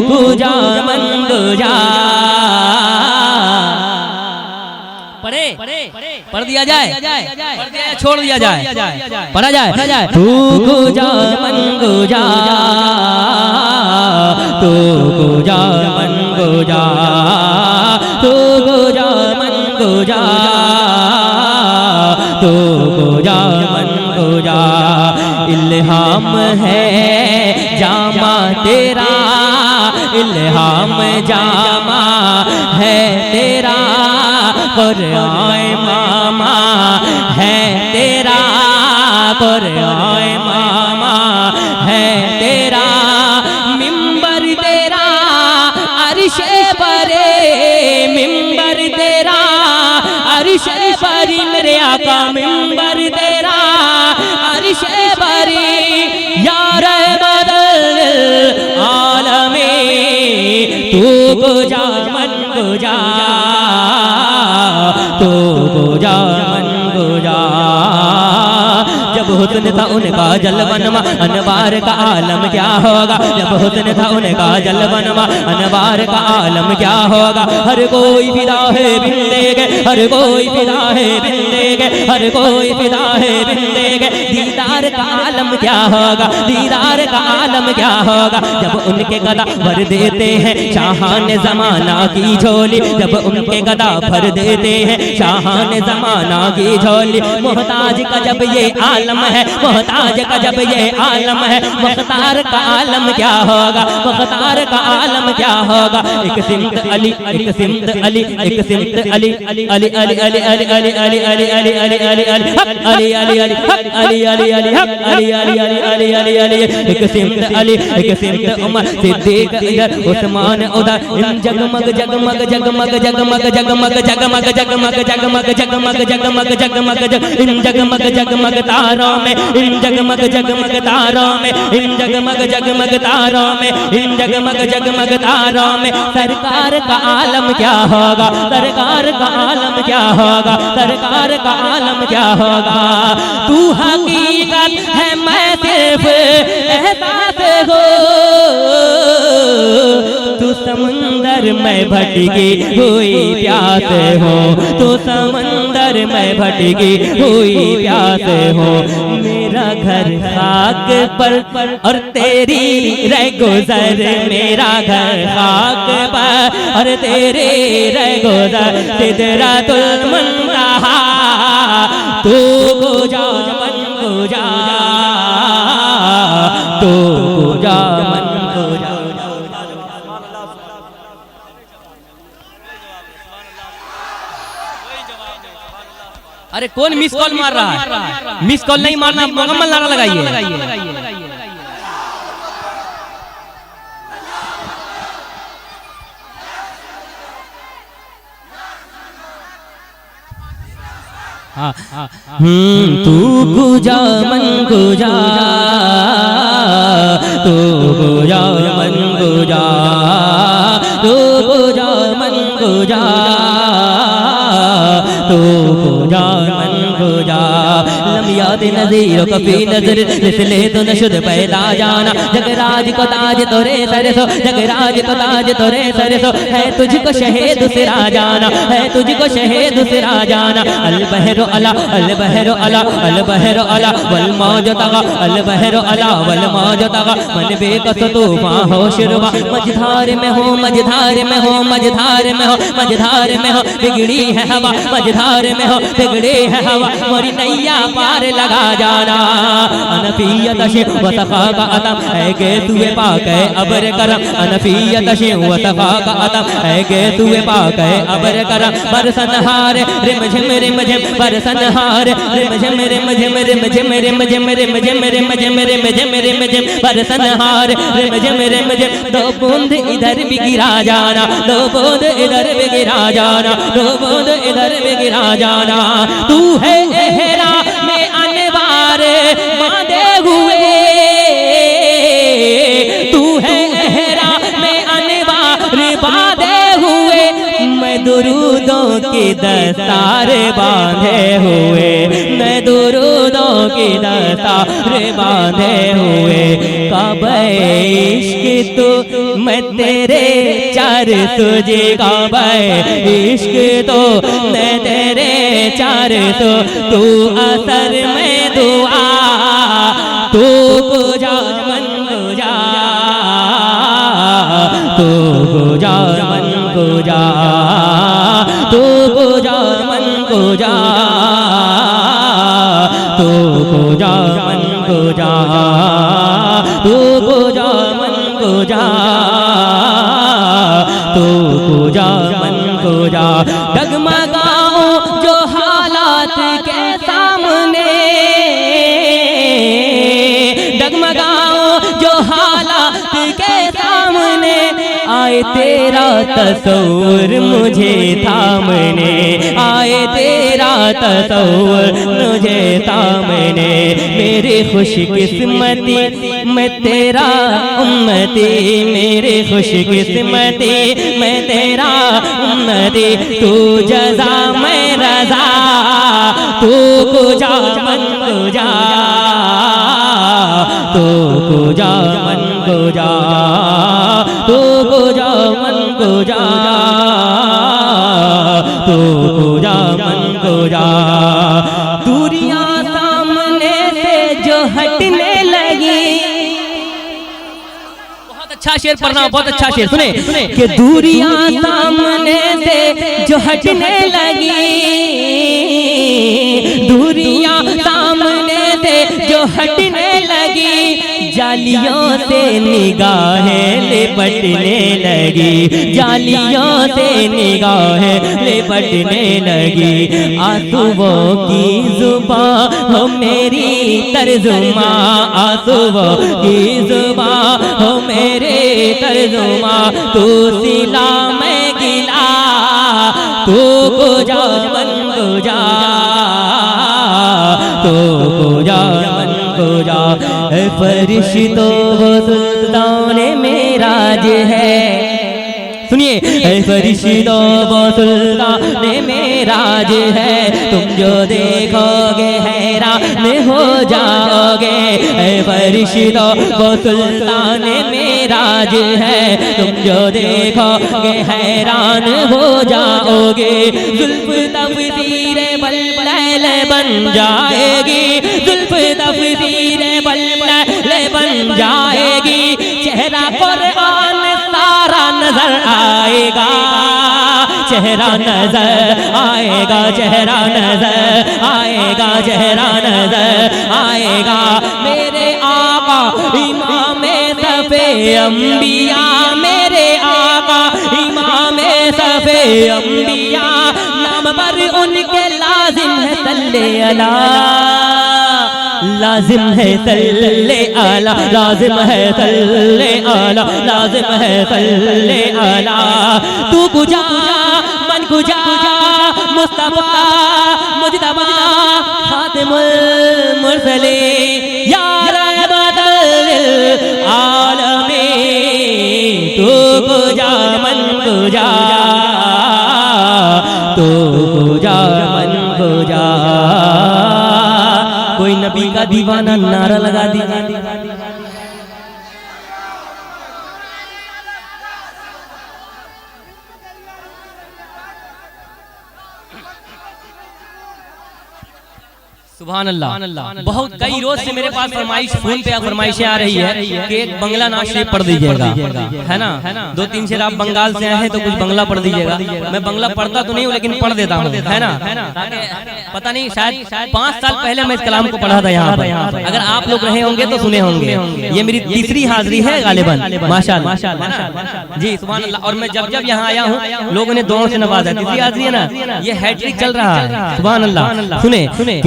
गुजा मन गुजा। पढ़ दिया जाए, पढ़ दिया छोड़ दिया जाए, पढ़ा जाए। तू गुजा मन गुजा, तू गुजा मन गुजा, तू गुजा मन गुजा, तू गुजा मन गुजा। इल्हाम है जामा तेरा, इल्हाम जामा है तेरा, कुरान मामा है तेरा, कुरान मामा है तेरा। मिंबर तेरा अर्शे परे, मिंबर तेरा अर्शे परी मेरे आका, मिंबर तेरा अर्शे परी। यार बदल आलमे तू गुजा मन गुजा, तू गुजा मन गुजा। जब हुस्न था उनका जलवनमा, अनवार का आलम क्या होगा। जब हुस्न था उनका जलवनमा, अनवार का आलम क्या होगा। हर कोई फिदा है बिंदे के, हर कोई फिदा है बिंदे के, हर कोई फिदा है बिंदे के। दीदार का आलम क्या होगा, दीदार का आलम क्या होगा। जब उनके गदा भर देते हैं शाहान जमाना की झोली, जब उनके गदा भर देते हैं शाहान जमाना की झोली। मोहताज का जब ये आलम है, मोहताज का जब ये आलम है। मुख्तार का आलम क्या होगा, मुख्तार का आलम क्या होगा। एक सिमत अली, एक सिमत अली, एक सिमत अली, अली अली अली अली अली अली अली अली अली अली अली अली हक अली अली अली हक अली अली अली हक अली अली अली अली अली अली। एक सिमत अली, एक सिमत उमर सिद्दीक इधर, उस्मान उधर। इन जगमग जगमग जगमग जगमग जगमग जगमग जगमग जगमग जगमग जगमग जगमग जग। इन जगमग जगमग तारों में, इन जगमग जगमग तारों में, इन जगमग जगमग तारों में, इन जगमग जगमग तारों में। सरकार का आलम क्या होगा, सरकार का आलम क्या होगा, सरकार का आलम क्या होगा। तू हकीकत है मैं सिर्फ एहसास हो, तू समुंदर में भटकी हुई प्यास हो, तू समंदर में भटकी हुई प्यास हो। मेरा घर खाक पर और तेरी रह गुजर, मेरा घर खाक पर और तेरी रह गुजर। सिदरतुल मुंतहा तू गुजा मन गुजा, तू गुजा मन गुजा। अरे कौन मिस कॉल मार रहा है, मिस कॉल नहीं मारना, मुकम्मल नारा लगाइए। तू गुजा मन गुजा, तू गुजा मन गुजा, तू गुजा मन गुजा, तू गुजा मन गुजा। लम याद नज़ीर कफी नजर, इसलिए तो नशुद पैदा जाना। जगराज को ताज तोरे सरसो, जगराज को ताज तोरे सरसो। है तुझको शहीद सिरा जाना, है तुझको शहीद सिरा जाना। अल बहरो अला, अल बहरो अला, अल बहरो अला वल मौज तगा, अल बहरो अला वल मौज तगा। मन बेकस तूफान हो शुरुआ, मझधार में हो, मझधार में हो, मझधार में हो, मझधार में हो। बिगड़ी है हवा, मझधार में हो, बिगड़ी है हवा। मोरी नैया पार लगा जाना। अनफियत शिव व सफा का अतम है के तुए पाक है अबर करम। अनफियत शिव व सफा का अतम है के तुए पाक है अबर करम। बरसनहार रिम झिम रिम झिम, बरसनहार रिम झिम रिम झिम, रिम झिम रिम झिम, रिम झिम रिम झिम, रिम झिम रिम झिम। बरसनहार रिम झिम रिम झिम। दो बूंद इधर भी गिरा जाना, दो बूंद इधर भी गिरा जाना, दो बूंद इधर भी गिरा जाना। तू है एहरा में अनवार बांधे हुए, तू है एहरा में अनवार बांधे हुए। मैं दुरूदों की दस्तार बांधे हुए, मैं दुरूदों की दस्तार बांधे हुए। काबा इश्क तो मैं तेरे चार तुझे काबा इश्क तो मैं तेरे चार तो तू असर में दुआ तू गुजा मन गुजा तू गुजा मन गुजा तू गुजा मन गुजा तू गुजा मन गुजा तू गुजा मन गुजा तू गुजा मन गुजा डगमगाओ जो हालात के सामने डगमगाओ जो हालात के सामने आए तेरा तस्वुर मुझे थामने आए तेरा तस्वुर मुझे थामने मेरी खुशकिस्मती मैं तेरा उम्मती मेरी खुशकिस्मती मैं तेरा उम्मती तू जज़ा मैं रज़ा तू गुजा मन गुजा तू गुजा मन गुजा तू गुजा मन गुजा तू गुजा मन गुजा दूरियां सामने से जो हटने लगी बहुत अच्छा शेर पढ़ना बहुत अच्छा शेर सुने कि दूरियां सामने से जो हटने लगी दूरियां सामने से जो हटने लगी जालियों से निगाहें लिपटने लगी जालियों से निगाहें लिपटने लगी आंसुओं की जुबान हो मेरी तर्जुमा आंसुओं की जुबान हो मेरे तर्जुमा तू सिला मैं गिला तू गुजा मन गुजा तू गुजा मन गुजा फरिश्तों वो सुल्तान मेराज है सुनिए फरिश्तों वो सुल्तान मेराज है तुम जो देखोगे हैरान हो जाओगे फरिश्तों वो सुल्तान मेराज है तुम जो देखोगे हैरान हो जाओगे जुल्फ तफसीर बल्लैल बन जाएगी जुल्फ तफसीर बल्लैल बन जाएगी चेहरा कुरान सारा नजर आएगा चेहरा नजर आएगा चेहरा नजर आएगा चेहरा नजर आएगा मेरे आका इमाम सफे अंबिया मेरे आका इमाम सफे अंबिया नाम पर उनके लाजिम है सल्ले अला लाजिम है सल्ले अला लाजिम है सल्ले अला लाजिम है सल्ले अला तू गुजा मन गुजा मुस्तफा मुजतबा खातिमुल मुरसलीन या रहमतल आलमीन तू गुजा मन गुजा तू गुजा मन गुजा कोई नबी का दीवाना नारा लगा दिया सुभान अल्लाह बहुत कई रोज से मेरे पास फरमाइश फोन पे फरमाइशें आ रही है कि एक बंगला नाश शेर पढ़ दीजिएगा है ना 2-3 शेर आप बंगाल से आए हैं तो कुछ बंगला पढ़ दीजिएगा मैं बंगला पढ़ता तो नहीं हूँ लेकिन पढ़ देता हूँ है ना पता नहीं शायद 5 साल पहले मैं इस कलाम को पढ़ा था यहाँ पर अगर आप लोग रहे होंगे तो सुने होंगे ये मेरी तीसरी हाजिरी है गालिबन माशाअल्लाह जी सुभान अल्लाह और मैं जब जब यहाँ आया हूँ लोगों ने दुआओं से नवाजा तीसरी हाजिरी है ना ये हैट्रिक चल रहा है सुभान अल्लाह सुने